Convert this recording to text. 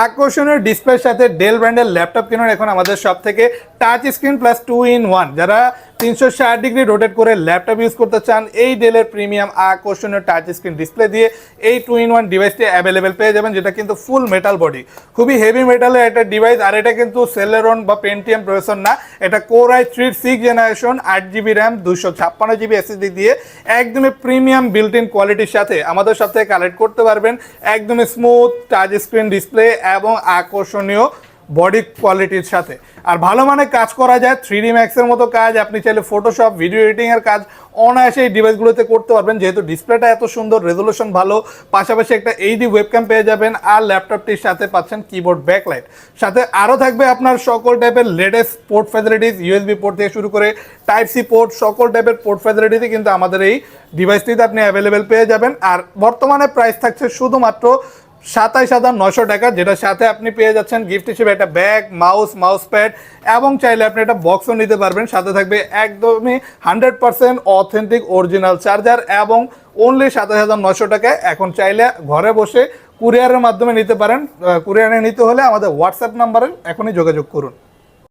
আকর্ষণীয় ডিসপ্লের সাথে ডেল ব্র্যান্ডের ল্যাপটপ কিনুন এখন আমাদের সব থেকে। টাচ স্ক্রিন প্লাস 2-in-1, যারা 360 ডিগ্রি রোটেট করে ল্যাপটপ ইউজ করতে চান, এই ডেলের প্রিমিয়াম আকর্ষণীয় টাচ স্ক্রিন ডিসপ্লে দিয়ে এই 2-in-1 ডিভাইসটি অ্যাভেলেবেল পেয়ে যাবেন, যেটা কিন্তু ফুল মেটাল বডি, খুবই হেভি মেটালের একটা ডিভাইস। আর এটা কিন্তু সেলেরন বা পেন্টিয়াম প্রসেসর না, এটা core i3 6th generation 8GB RAM 256GB SSD দিয়ে একদমই প্রিমিয়াম বিল্ট ইন কোয়ালিটির সাথে আমাদের সব থেকে কালেক্ট করতে পারবেন। একদমই স্মুথ টাচ স্ক্রিন ডিসপ্লে এবং আকর্ষণীয় বডি কোয়ালিটির সাথে। আর ভালো মানে কাজ করা যায়, 3D ম্যাক্সের মতো কাজ আপনি চাইলে ফটোশপ ভিডিও এডিটিংয়ের কাজ অনায়াসে এই ডিভাইসগুলোতে করতে পারবেন, যেহেতু ডিসপ্লেটা এত সুন্দর, রেজলিউশন ভালো, পাশাপাশি একটা এইচডি ওয়েবক্যাম পেয়ে যাবেন। আর ল্যাপটপটির সাথে পাচ্ছেন কিবোর্ড ব্যাকলাইট, সাথে আরও থাকবে আপনার সকল টাইপের latest port facilities, USB port থেকে শুরু করে টাইপ সি পোর্ট, সকল টাইপের পোর্ট ফ্যাসিলিটিসই কিন্তু আমাদের এই ডিভাইসটিতে আপনি অ্যাভেলেবেল পেয়ে যাবেন। আর বর্তমানে প্রাইস থাকছে শুধুমাত্র 27,900 টাকা, যেটার সাথে আপনি পেয়ে যাচ্ছেন গিফট হিসেবে একটা ব্যাগ, মাউস প্যাড এবং চাইলে আপনি একটা বক্সও নিতে পারবেন। সাথে থাকবে একদমই 100% অথেন্টিক অরিজিনাল চার্জার এবং অনলি 27,900 টাকায়। এখন চাইলে ঘরে বসে কুরিয়ারের মাধ্যমে নিতে পারেন। কুরিয়ারে নিতে হলে আমাদের হোয়াটসঅ্যাপ নাম্বারে এখনই যোগাযোগ করুন।